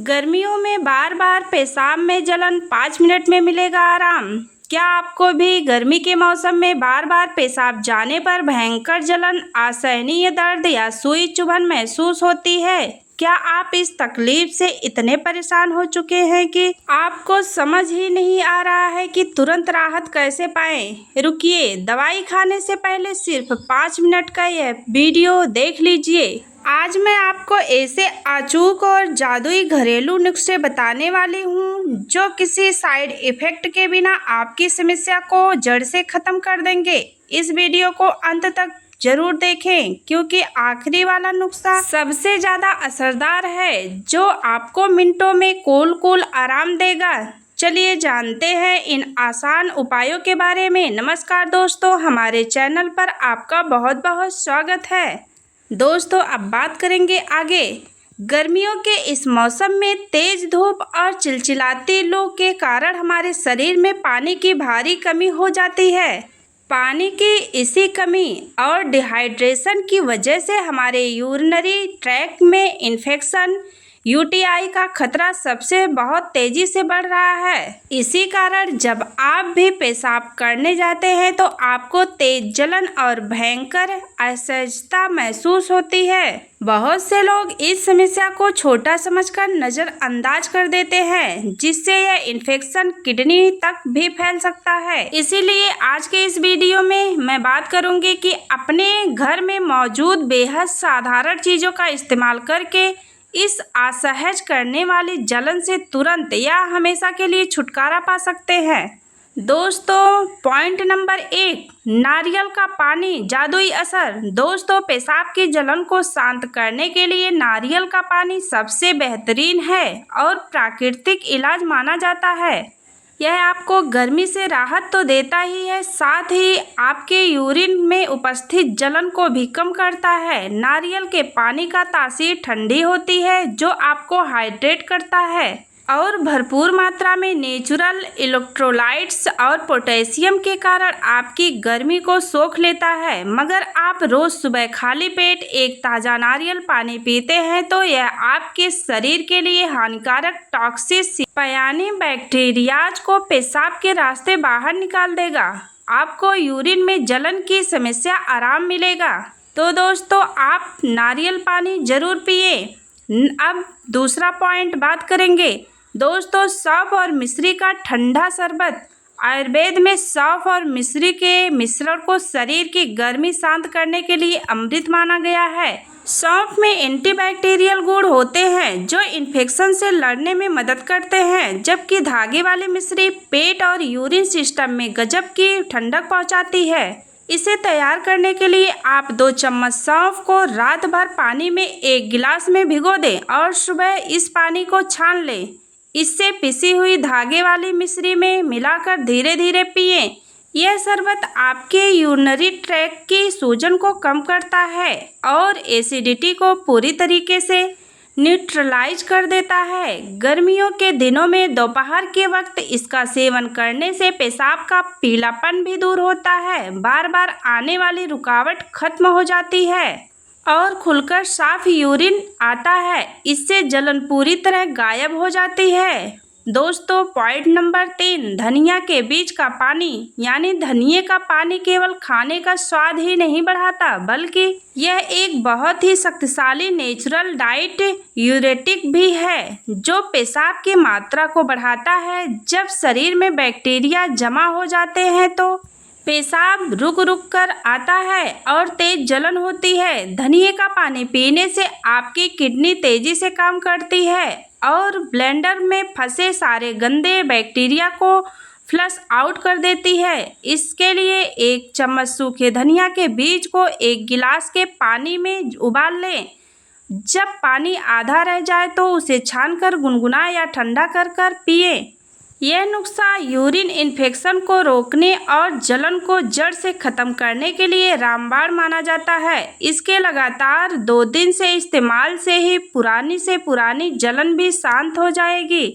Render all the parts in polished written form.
गर्मियों में बार बार पेशाब में जलन, 5 मिनट में मिलेगा आराम। क्या आपको भी गर्मी के मौसम में बार बार पेशाब जाने पर भयंकर जलन, असहनीय दर्द या सुई चुभन महसूस होती है? क्या आप इस तकलीफ से इतने परेशान हो चुके हैं कि आपको समझ ही नहीं आ रहा है कि तुरंत राहत कैसे पाएं? रुकिए, दवाई खाने से पहले सिर्फ 5 मिनट का यह वीडियो देख लीजिए। आज मैं आपको ऐसे अचूक और जादुई घरेलू नुस्खे बताने वाली हूँ जो किसी साइड इफेक्ट के बिना आपकी समस्या को जड़ से खत्म कर देंगे। इस वीडियो को अंत तक जरूर देखें क्योंकि आखिरी वाला नुस्खा सबसे ज़्यादा असरदार है, जो आपको मिनटों में कूल आराम देगा। चलिए जानते हैं इन आसान उपायों के बारे में। नमस्कार दोस्तों, हमारे चैनल पर आपका बहुत बहुत स्वागत है। दोस्तों, अब बात करेंगे आगे। गर्मियों के इस मौसम में तेज धूप और चिलचिलाती लू के कारण हमारे शरीर में पानी की भारी कमी हो जाती है। पानी की इसी कमी और डिहाइड्रेशन की वजह से हमारे यूरिनरी ट्रैक्ट में इन्फेक्शन, यूटीआई का खतरा सबसे बहुत तेजी से बढ़ रहा है। इसी कारण जब आप भी पेशाब करने जाते हैं तो आपको तेज जलन और भयंकर असहजता महसूस होती है। बहुत से लोग इस समस्या को छोटा समझकर नजरअंदाज कर देते हैं, जिससे यह इन्फेक्शन किडनी तक भी फैल सकता है। इसीलिए आज के इस वीडियो में मैं बात करूंगी कि अपने घर में मौजूद बेहद साधारण चीज़ों का इस्तेमाल करके इस असहज करने वाली जलन से तुरंत या हमेशा के लिए छुटकारा पा सकते हैं। दोस्तों, पॉइंट नंबर 1, नारियल का पानी जादुई असर। दोस्तों, पेशाब की जलन को शांत करने के लिए नारियल का पानी सबसे बेहतरीन है और प्राकृतिक इलाज माना जाता है। यह आपको गर्मी से राहत तो देता ही है, साथ ही आपके यूरिन में उपस्थित जलन को भी कम करता है। नारियल के पानी का तासीर ठंडी होती है, जो आपको हाइड्रेट करता है और भरपूर मात्रा में नेचुरल इलेक्ट्रोलाइट्स और पोटेशियम के कारण आपकी गर्मी को सोख लेता है। मगर आप रोज सुबह खाली पेट एक ताज़ा नारियल पानी पीते हैं तो यह आपके शरीर के लिए हानिकारक टॉक्सिक यानी बैक्टीरियाज को पेशाब के रास्ते बाहर निकाल देगा। आपको यूरिन में जलन की समस्या आराम मिलेगा। तो दोस्तों, आप नारियल पानी जरूर पिए। अब दूसरा पॉइंट बात करेंगे। दोस्तों, सौंफ और मिश्री का ठंडा शरबत। आयुर्वेद में सौंफ और मिश्री के मिश्रण को शरीर की गर्मी शांत करने के लिए अमृत माना गया है। सौंफ में एंटीबैक्टीरियल गुण होते हैं जो इन्फेक्शन से लड़ने में मदद करते हैं, जबकि धागे वाली मिश्री पेट और यूरिन सिस्टम में गजब की ठंडक पहुंचाती है। इसे तैयार करने के लिए आप 2 चम्मच सौंफ को रात भर पानी में 1 गिलास में भिगो दें और सुबह इस पानी को छान लें। इससे पिसी हुई धागे वाली मिश्री में मिलाकर धीरे धीरे पिएं। यह शरबत आपके यूरिनरी ट्रैक्ट की सूजन को कम करता है और एसिडिटी को पूरी तरीके से न्यूट्रलाइज कर देता है। गर्मियों के दिनों में दोपहर के वक्त इसका सेवन करने से पेशाब का पीलापन भी दूर होता है, बार बार आने वाली रुकावट खत्म हो जाती है और खुलकर साफ यूरिन आता है। इससे जलन पूरी तरह गायब हो जाती है। दोस्तों, पॉइंट नंबर 3, धनिया के बीज का पानी। यानी धनिये का पानी केवल खाने का स्वाद ही नहीं बढ़ाता, बल्कि यह एक बहुत ही शक्तिशाली नेचुरल डाइट यूरेटिक भी है, जो पेशाब की मात्रा को बढ़ाता है। जब शरीर में बैक्टीरिया जमा हो जाते हैं तो पेशाब रुक रुक कर आता है और तेज जलन होती है। धनिये का पानी पीने से आपकी किडनी तेजी से काम करती है और ब्लेंडर में फंसे सारे गंदे बैक्टीरिया को फ्लश आउट कर देती है। इसके लिए 1 चम्मच सूखे धनिया के बीज को 1 गिलास के पानी में उबाल लें। जब पानी आधा रह जाए तो उसे छानकर गुनगुना या ठंडा कर कर पिएं। यह नुस्खा यूरिन इन्फेक्शन को रोकने और जलन को जड़ से खत्म करने के लिए रामबाण माना जाता है। इसके लगातार 2 दिन से इस्तेमाल से ही पुरानी से पुरानी जलन भी शांत हो जाएगी।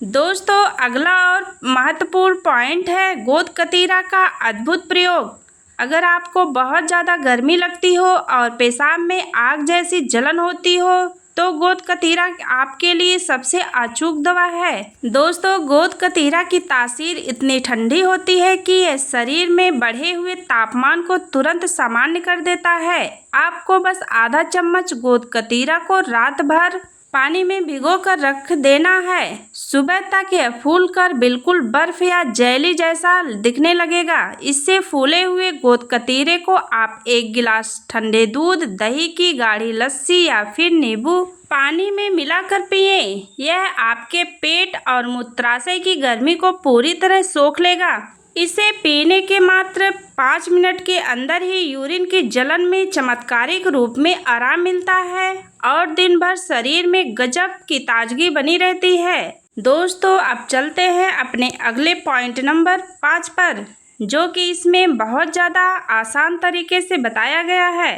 दोस्तों, अगला और महत्वपूर्ण पॉइंट है गोंद कतीरा का अद्भुत प्रयोग। अगर आपको बहुत ज़्यादा गर्मी लगती हो और पेशाब में आग जैसी जलन होती हो तो गोंद कतीरा आपके लिए सबसे अचूक दवा है। दोस्तों, गोंद कतीरा की तासीर इतनी ठंडी होती है कि यह शरीर में बढ़े हुए तापमान को तुरंत सामान्य कर देता है। आपको बस आधा चम्मच गोंद कतीरा को रात भर पानी में भिगोकर रख देना है। सुबह तक यह फूलकर बिल्कुल बर्फ या जेली जैसा दिखने लगेगा। इससे फूले हुए गोंद कतीरे को आप 1 गिलास ठंडे दूध, दही की गाढ़ी लस्सी या फिर नींबू पानी में मिलाकर पिए। यह आपके पेट और मूत्राशय की गर्मी को पूरी तरह सोख लेगा। इसे पीने के मात्र 5 मिनट के अंदर ही यूरिन की जलन में चमत्कारिक रूप में आराम मिलता है और दिन भर शरीर में गजब की ताजगी बनी रहती है। दोस्तों, अब चलते हैं अपने अगले पॉइंट नंबर 5 पर, जो कि इसमें बहुत ज़्यादा आसान तरीके से बताया गया है।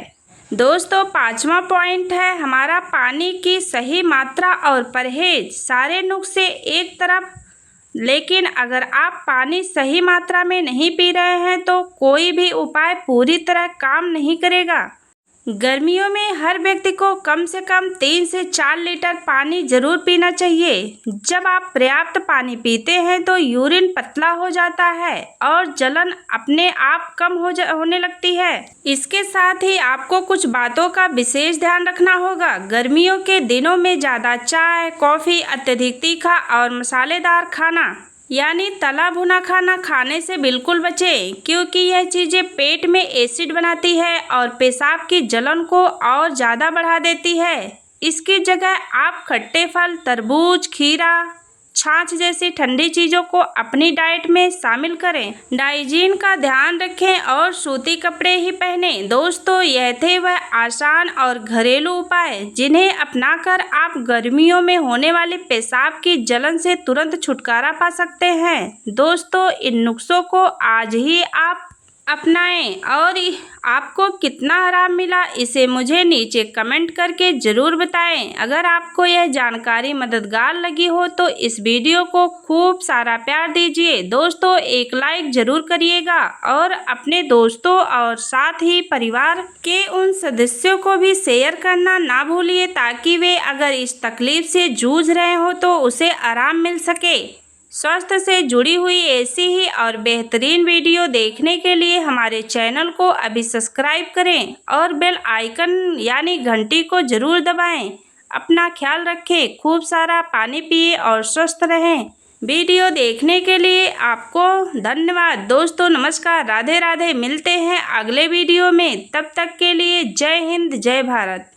दोस्तों, 5वां पॉइंट है हमारा पानी की सही मात्रा और परहेज। सारे नुस्खे एक तरफ, लेकिन अगर आप पानी सही मात्रा में नहीं पी रहे हैं तो कोई भी उपाय पूरी तरह काम नहीं करेगा। गर्मियों में हर व्यक्ति को कम से कम 3 से 4 लीटर पानी जरूर पीना चाहिए। जब आप पर्याप्त पानी पीते हैं तो यूरिन पतला हो जाता है और जलन अपने आप कम होने लगती है। इसके साथ ही आपको कुछ बातों का विशेष ध्यान रखना होगा। गर्मियों के दिनों में ज़्यादा चाय, कॉफ़ी, अत्यधिक तीखा और मसालेदार खाना यानी तला भुना खाना खाने से बिल्कुल बचें, क्योंकि यह चीज़ें पेट में एसिड बनाती है और पेशाब की जलन को और ज़्यादा बढ़ा देती है। इसकी जगह आप खट्टे फल, तरबूज, खीरा, छाछ जैसी ठंडी चीज़ों को अपनी डाइट में शामिल करें। हाइजीन का ध्यान रखें और सूती कपड़े ही पहनें। दोस्तों, यह थे वह आसान और घरेलू उपाय जिन्हें अपनाकर आप गर्मियों में होने वाले पेशाब की जलन से तुरंत छुटकारा पा सकते हैं। दोस्तों, इन नुस्खों को आज ही आप अपनाएं और आपको कितना आराम मिला इसे मुझे नीचे कमेंट करके ज़रूर बताएं। अगर आपको यह जानकारी मददगार लगी हो तो इस वीडियो को खूब सारा प्यार दीजिए। दोस्तों, एक लाइक ज़रूर करिएगा और अपने दोस्तों और साथ ही परिवार के उन सदस्यों को भी शेयर करना ना भूलिए, ताकि वे अगर इस तकलीफ से जूझ रहे हो तो उसे आराम मिल सके। स्वास्थ्य से जुड़ी हुई ऐसी ही और बेहतरीन वीडियो देखने के लिए हमारे चैनल को अभी सब्सक्राइब करें और बेल आइकन यानी घंटी को ज़रूर दबाएं। अपना ख्याल रखें, खूब सारा पानी पिए और स्वस्थ रहें। वीडियो देखने के लिए आपको धन्यवाद। दोस्तों, नमस्कार, राधे राधे। मिलते हैं अगले वीडियो में, तब तक के लिए जय हिंद, जय भारत।